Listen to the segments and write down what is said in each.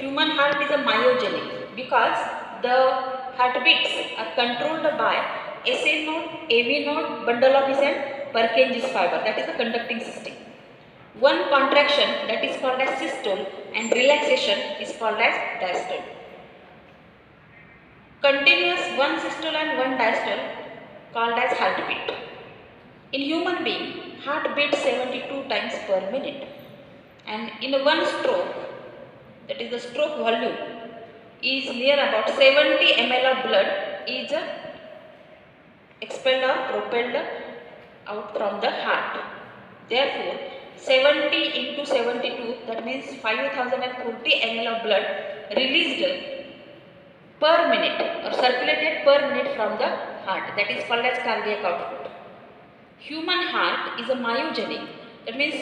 human heart is a myogenic because the heartbeats are controlled by SA node, AV node, bundle of his and Purkinje's fiber, that is the conducting system. One contraction, that is called as systole, and relaxation is called as diastole. Continuous one systole and one diastole called as heartbeat. In human being, heart beats 72 times per minute, and in one stroke, that is the stroke volume, is near about 70 ml of blood is expelled or propelled out from the heart. Therefore, 70 into 72, that means 5040 ml of blood released per minute or circulated per minute from the heart, that is called as cardiac output. Human heart is a myogenic, that means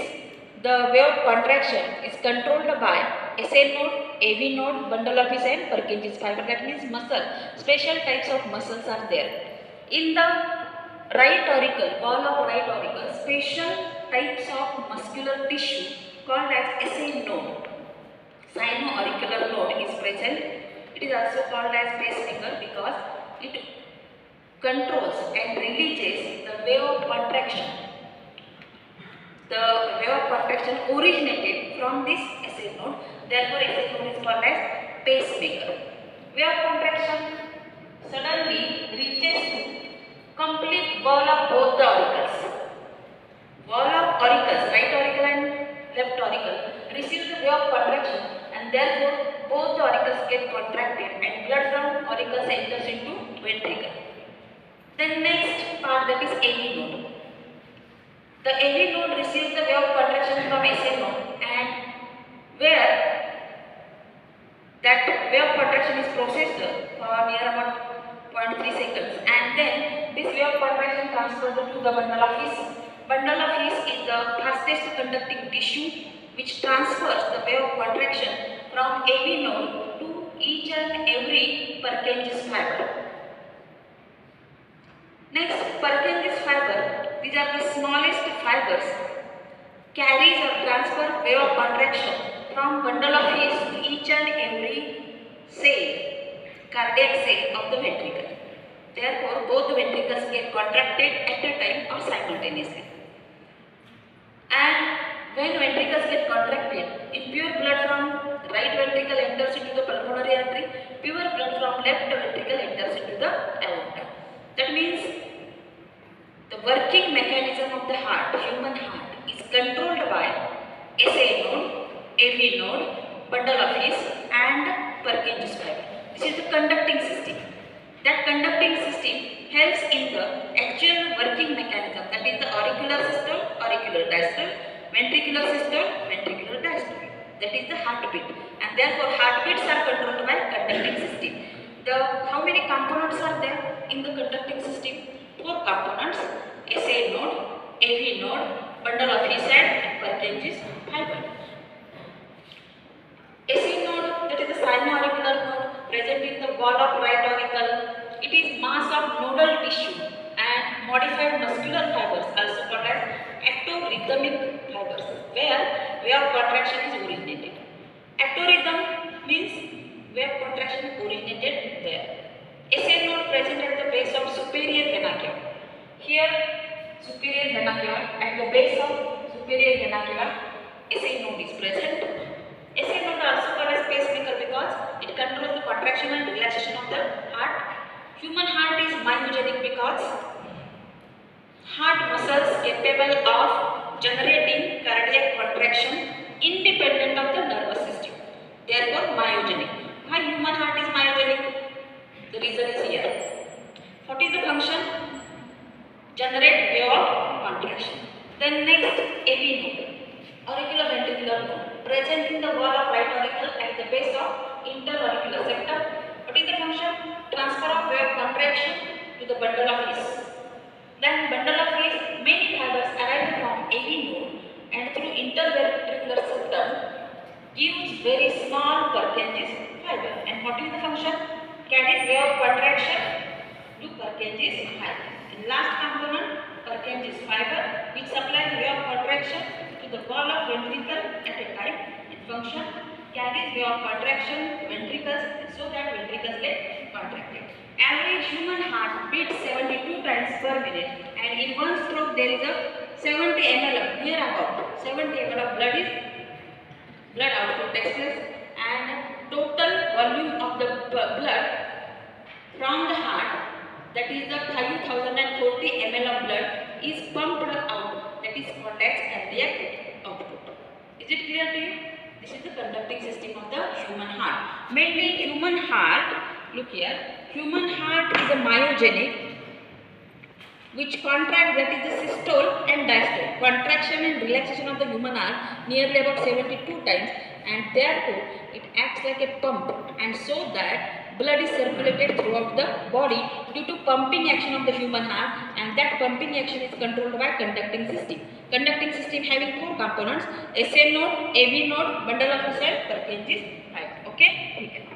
the way of contraction is controlled by SA node, AV node, bundle of his and Purkinje's fiber, that means muscle. Special types of muscles are there. In the right auricle, wall of right auricle, special types of muscular tissue called as SA node, sino-auricular node is present. It is also called as pacemaker because it controls and releases the wave of contraction. The wave of contraction originated from this SA node, therefore SA node is called as pacemaker. Wave of contraction suddenly reaches to complete wall of both the auricles. Wall of auricles, right auricle and left auricle, receives the wave of contraction, and therefore both the auricles get contracted and blood from auricles enters into ventricle. The next part, that is AV node. The AV node receives the wave of contraction from SA node, and where that wave of contraction is processed for near about 0.3 seconds, and then this wave of contraction transfers to the bundle of His. Bundle of His is the fastest conducting tissue which transfers the wave of contraction from AV node to each and every Purkinje's fiber. Next, Purkinje's fiber, these are the smallest fibers, carries or transfer wave of contraction from bundle of His to each and every cell, cardiac cell of the ventricle. Therefore, both the ventricles get contracted at a time or simultaneously. And when ventricles get contracted, impure blood from right ventricle enters into the pulmonary artery, pure blood from left ventricle enters into the aorta. That means the working mechanism of the heart, human heart, is controlled by SA node, AV node, bundle of His and Purkinje's fiber. This is the conducting system. That conducting system helps in the actual working mechanism, that is the auricular systole, auricular diastole, ventricular systole, ventricular diastole. That is the heartbeat, and therefore heartbeats are controlled by conducting system. How many components are there in the conducting system? 4 components: SA node, AV node, bundle of His and Purkinje's fiber. SA node, that is the sino-auricular node present in the wall of right auricle. It is mass of nodal tissue and modified muscular fibers, also called as ectorhythmic fibers, where wave of contraction is originated. Ectorhythm means wave contraction originated there. SA node present at the base of superior vena cava. Here, superior vena cava, at the base of superior vena cava, SA node is present. SA node also called as pacemaker because it controls the contraction and relaxation of the heart. Human heart is myogenic because heart muscles capable of generating cardiac contraction independent of the nervous system. Therefore, myogenic. Why human heart is myogenic? The reason is here. What is the function? Generate wave of contraction. Then next, AV node, auriculoventricular node, present in the wall of right auricle at the base of interauricular septum. What is the function? Transfer of wave of contraction to the bundle of His. Then bundle of His, many fibers arrive from AV node and through interventricular septum gives very small Purkinje's fiber. And what is the function? Carries wave of contraction to Purkinje's fiber. And last component, Purkinje's fiber, which supplies wave of contraction to the wall of ventricle at a time. Its function, carries way of contraction ventricles so that ventricles get contracted. Average human heart beats 72 times per minute, and in one stroke there is a 70 ml of near about 70 ml of blood output takes place, and total volume of the blood from the heart, that is the 5040 ml of blood, is pumped out, that is conducts cardiac output. Is it clear to you? This is the conducting system of the human heart. Mainly human heart, look here, human heart is a myogenic which contract, that is the systole and diastole. Contraction and relaxation of the human heart nearly about 72 times, and therefore it acts like a pump, and so that blood is circulated throughout the body due to pumping action of the human heart, and that pumping action is controlled by conducting system. Conducting system having four components: SA node, AV node, bundle of cell, Purkinje's pipe. Okay?